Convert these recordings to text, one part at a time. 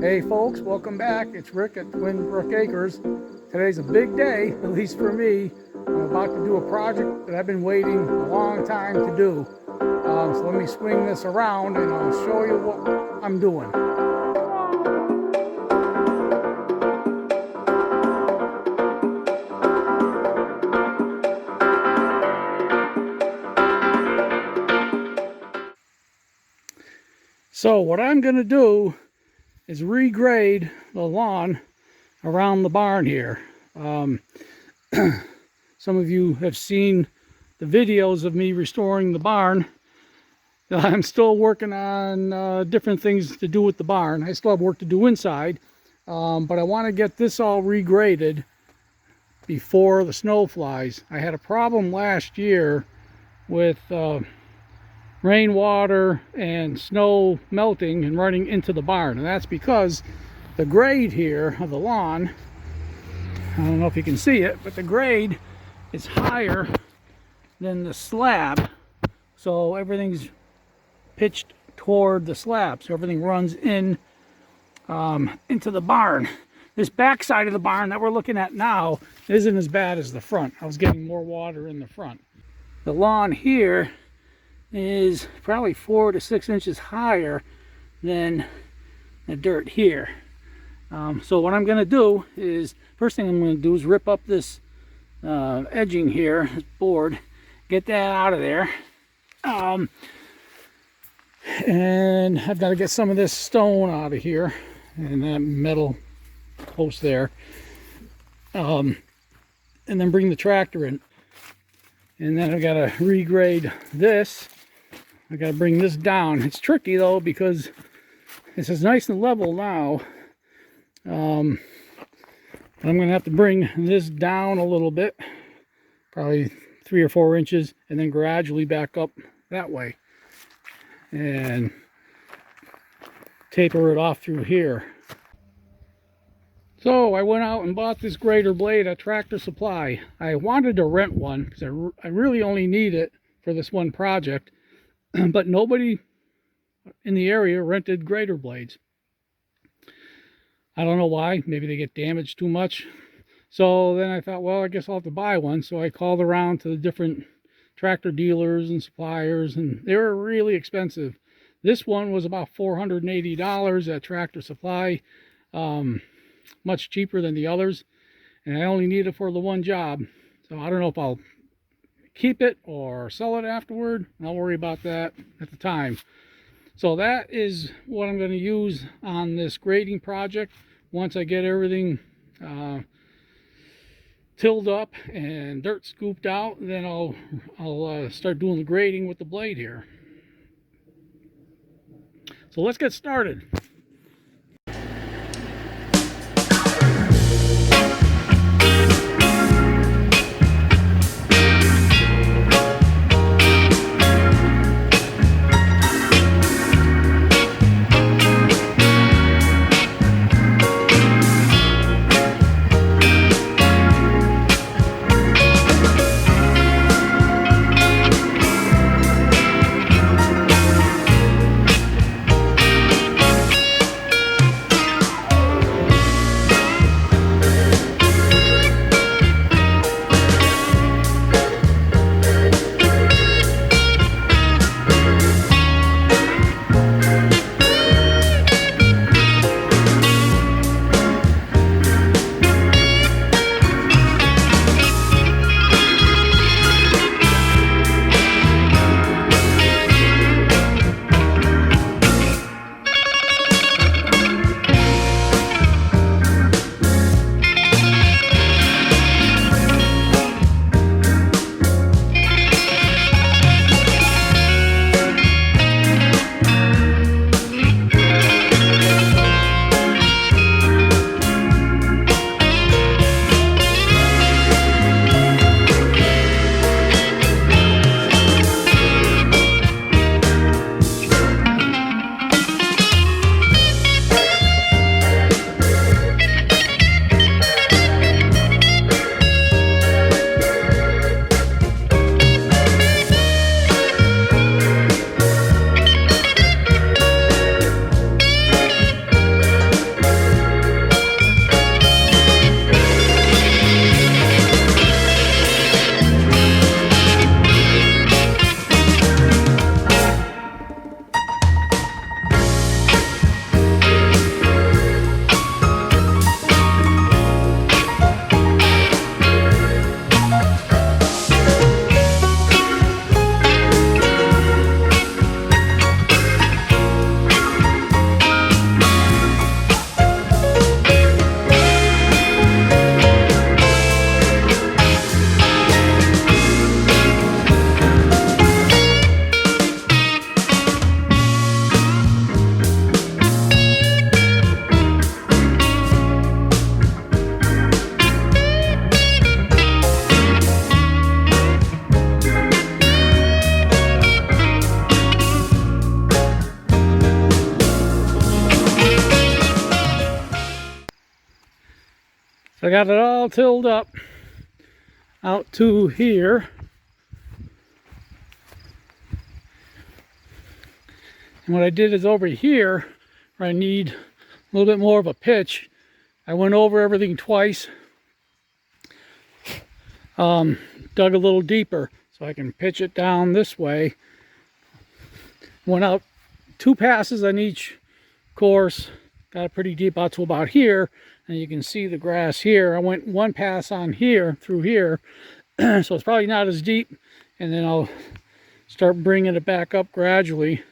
Hey folks, welcome back. It's Rick at Twin Brook Acres. Today's a big day, at least for me. I'm about to do a project that I've been waiting a long time to do. So let me swing this around and I'll show you what I'm doing. So what I'm going to do is regrade the lawn around the barn here. Some of you have seen the videos of me restoring the barn. I'm still working on different things to do with the barn. I still have work to do inside, but I want to get this all regraded before the snow flies. I had a problem last year with rainwater and snow melting and running into the barn, and that's because the grade here of the lawn, I don't know if you can see it, but the grade is higher than the slab, so everything's pitched toward the slab, so everything runs in into the barn. This back side of the barn that we're looking at now isn't as bad as the front. I was getting more water in the front. The lawn here is probably 4 to 6 inches higher than the dirt here. So what I'm going to do is, first thing I'm going to do is rip up this edging here, this board, get that out of there. And I've got to get some of this stone out of here and that metal post there. And then bring the tractor in. And then I've got to regrade this. I got to bring this down. It's tricky though because this is nice and level now. I'm going to have to bring this down a little bit, probably 3 or 4 inches, and then gradually back up that way and taper it off through here. So I went out and bought this grader blade at Tractor Supply. I wanted to rent one because I really only need it for this one project, but nobody in the area rented grader blades. I don't know why. Maybe they get damaged too much. So then I thought, well, I guess I'll have to buy one. So I called around to the different tractor dealers and suppliers, and they were really expensive. This one was about $480 at Tractor Supply. Much cheaper than the others, and I only need it for the one job. So I don't know if I'll keep it or sell it afterward. I'll worry about that at the time. So that is what I'm going to use on this grading project. Once I get everything tilled up and dirt scooped out, then I'll start doing the grading with the blade here. So let's get started. So I got it all tilled up out to here. And what I did is over here, where I need a little bit more of a pitch, I went over everything twice, dug a little deeper so I can pitch it down this way. Went out 2 passes on each course, got it pretty deep out to about here, and you can see the grass here. I went 1 pass on here, through here, so it's probably not as deep, and then I'll start bringing it back up gradually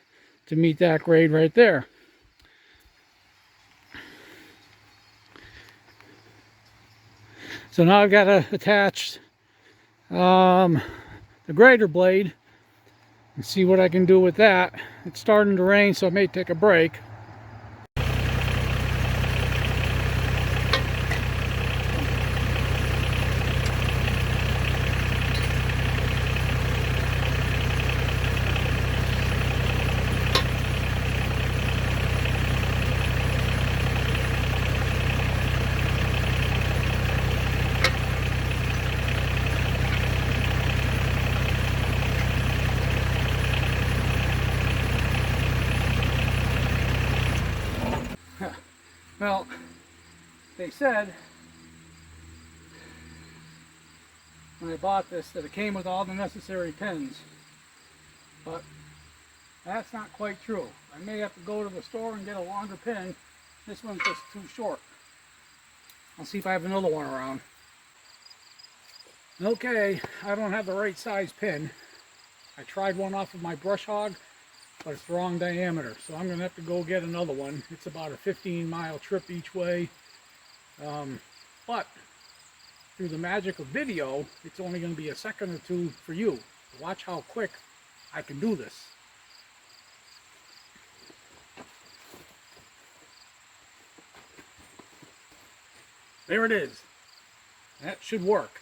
to meet that grade right there. So now I've got to attach the grader blade and see what I can do with that. It's starting to rain, so I may take a break. Well, they said when I bought this that it came with all the necessary pins, but that's not quite true. I may have to go to the store and get a longer pin. This one's just too short. I'll see if I have another one around. Okay, I don't have the right size pin. I tried one off of my brush hog, but it's the wrong diameter, so I'm gonna have to go get another one. It's about a 15-mile trip each way, but through the magic of video, it's only going to be a second or two for you. Watch how quick I can do this. There it is. That should work.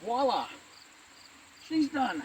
Voila! She's done.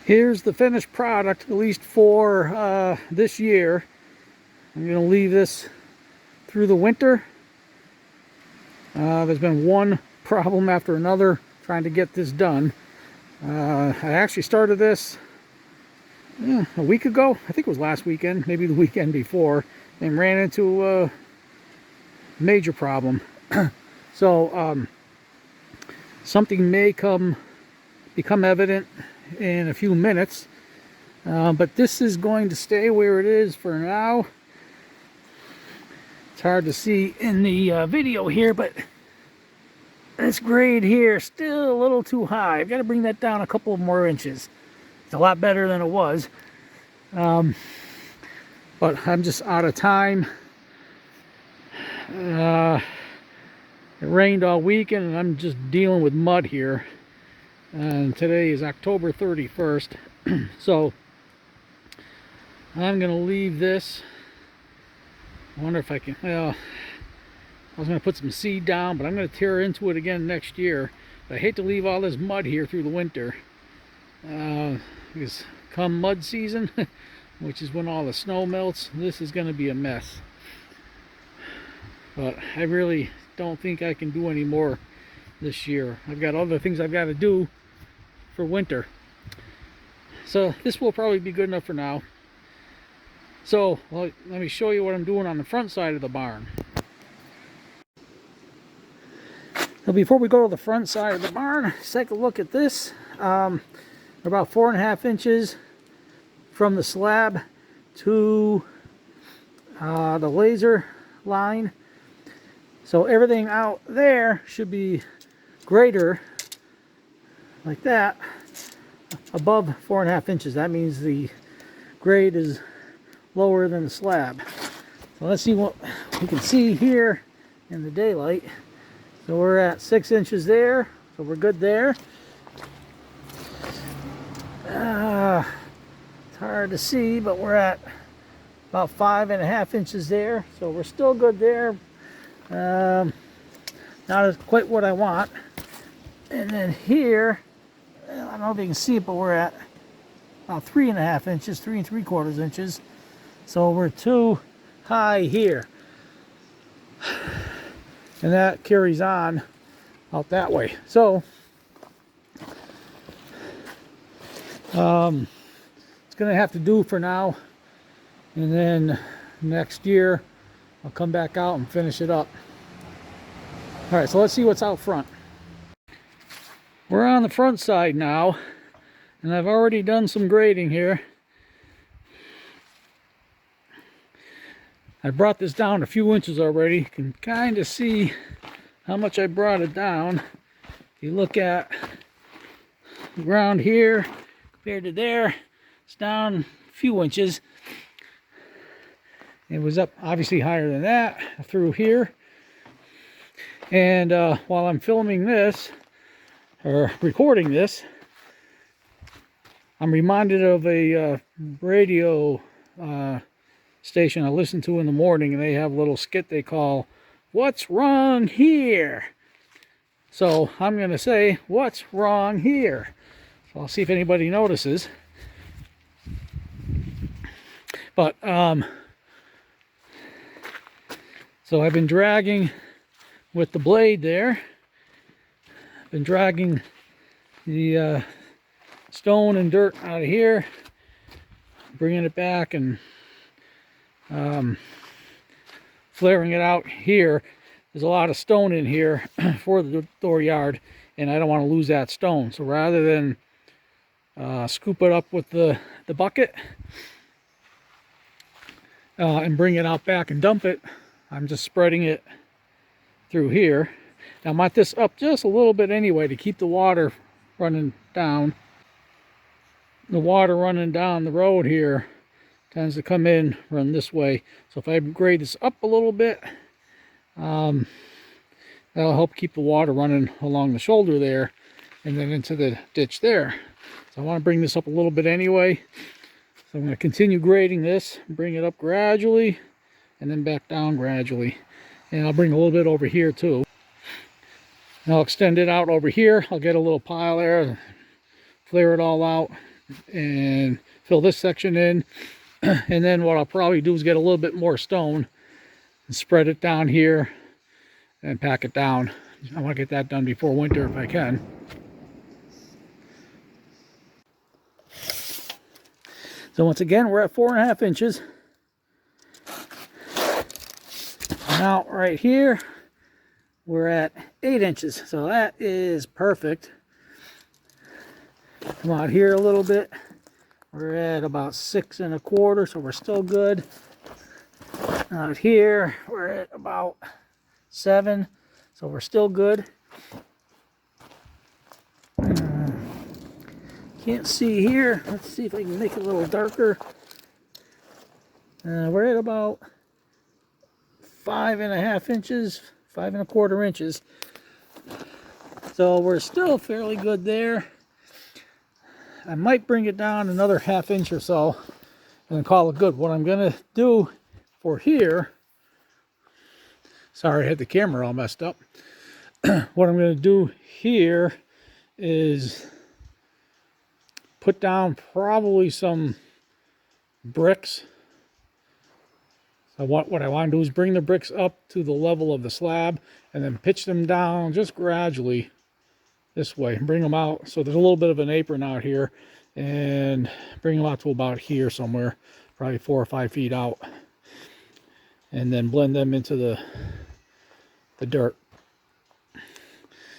Here's the finished product, at least for this year. I'm going to leave this through the winter. There's been one problem after another trying to get this done. I actually started this a week ago. I think it was last weekend, maybe the weekend before, and ran into a major problem. So something may become evident in a few minutes, but this is going to stay where it is for now. It's hard to see in the video here, but this grade here still a little too high. I've got to bring that down a couple more inches. It's a lot better than it was, but I'm just out of time. It rained all weekend and I'm just dealing with mud here, and today is October 31st. So I'm gonna leave this. I wonder if I can, well, I was gonna put some seed down, but I'm gonna tear into it again next year. But I hate to leave all this mud here through the winter, because come mud season, which is when all the snow melts, this is gonna be a mess. But I really don't think I can do any more this year. I've got other things I've got to do for winter. So this will probably be good enough for now. So let me show you what I'm doing on the front side of the barn. Now before we go to the front side of the barn, let's take a look at this. About 4.5 inches from the slab to the laser line. So everything out there should be greater, like that, above 4.5 inches. That means the grade is lower than the slab. So let's see what we can see here in the daylight. So we're at 6 inches there, so we're good there. It's hard to see, but we're at about 5.5 inches there, so we're still good there. Not as quite what I want. And then here, I don't know if you can see it, but we're at about 3.5 inches, 3 3/4 inches. So we're too high here. And that carries on out that way. So it's gonna have to do for now. And then next year I'll come back out and finish it up. All right, so let's see what's out front. We're on the front side now, and I've already done some grading here. I brought this down a few inches already. You can kind of see how much I brought it down. If you look at the ground here compared to there, it's down a few inches. It was up obviously higher than that through here. And while I'm filming this or recording this, I'm reminded of a radio station I listen to in the morning, and they have a little skit they call "What's Wrong Here?" So I'm going to say, "What's wrong here?" So I'll see if anybody notices. But so I've been dragging with the blade there. I've been dragging the stone and dirt out of here, bringing it back and flaring it out here. There's a lot of stone in here for the dooryard, and I don't want to lose that stone. So rather than scoop it up with the bucket and bring it out back and dump it, I'm just spreading it through here. Now I want this up just a little bit anyway to keep the water running down. The water running down the road here tends to come in, run this way. So if I grade this up a little bit, that'll help keep the water running along the shoulder there and then into the ditch there. So I want to bring this up a little bit anyway. So I'm going to continue grading this, bring it up gradually, and then back down gradually. And I'll bring a little bit over here too. And I'll extend it out over here. I'll get a little pile there, flare it all out, and fill this section in. And then what I'll probably do is get a little bit more stone and spread it down here and pack it down. I want to get that done before winter if I can. So once again, we're at 4.5 inches. Now right here, we're at 8 inches. So that is perfect. Come out here a little bit. We're at about 6 1/4, so we're still good. Out here, we're at about 7, so we're still good. Can't see here. Let's see if I can make it a little darker. We're at about 5.5 inches, 5 1/4 inches. So we're still fairly good there. I might bring it down another 1/2 inch or so and call it good. What I'm going to do for here, sorry I had the camera all messed up. What I'm going to do here is put down probably some bricks. So what I want to do is bring the bricks up to the level of the slab and then pitch them down just gradually this way. Bring them out so there's a little bit of an apron out here, and bring them out to about here somewhere, probably 4 or 5 feet out, and then blend them into the dirt.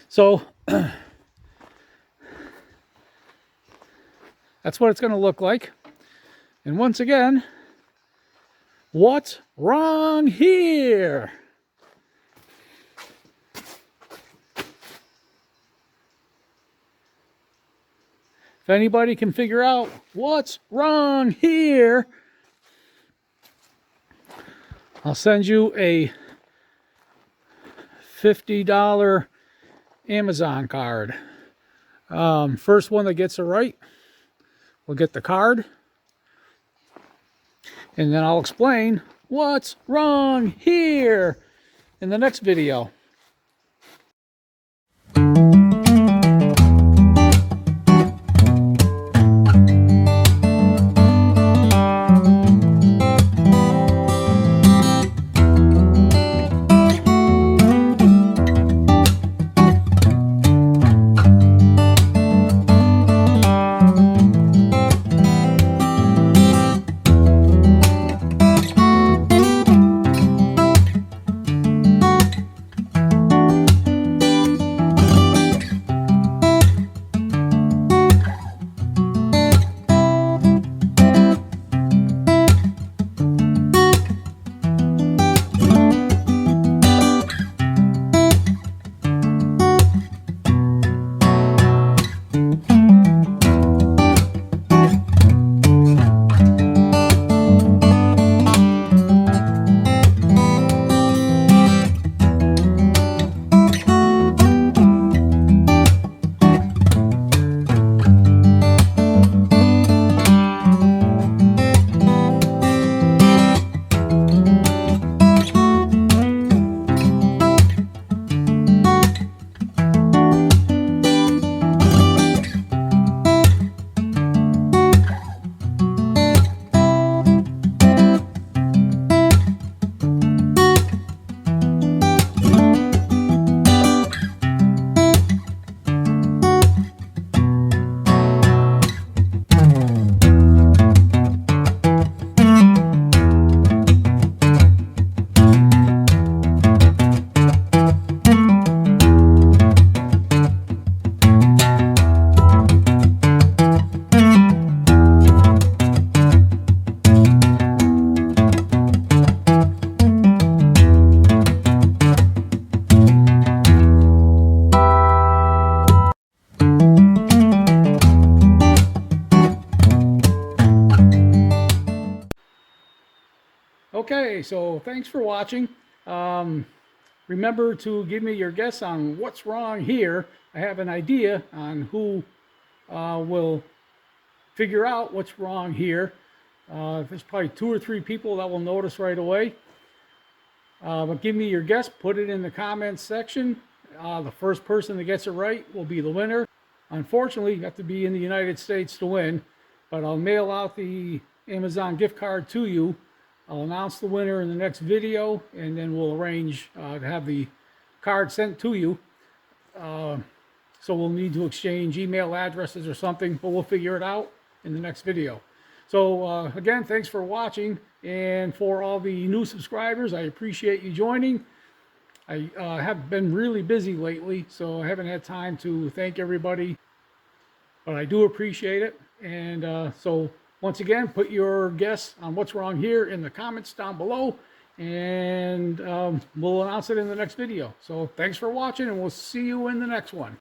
So that's what it's going to look like. And once again, what's wrong here? If anybody can figure out what's wrong here, I'll send you a $50 Amazon card. First one that gets it right will get the card. And then I'll explain what's wrong here in the next video. Okay, so thanks for watching. Remember to give me your guess on what's wrong here. I have an idea on who will figure out what's wrong here. There's probably 2 or 3 people that will notice right away. But give me your guess, put it in the comments section. The first person that gets it right will be the winner. Unfortunately, you have to be in the United States to win. But I'll mail out the Amazon gift card to you. I'll announce the winner in the next video, and then we'll arrange to have the card sent to you. So we'll need to exchange email addresses or something, but we'll figure it out in the next video. So again, thanks for watching, and for all the new subscribers, I appreciate you joining. I have been really busy lately, so I haven't had time to thank everybody, but I do appreciate it. And so once again, put your guess on what's wrong here in the comments down below, and we'll announce it in the next video. So thanks for watching, and we'll see you in the next one.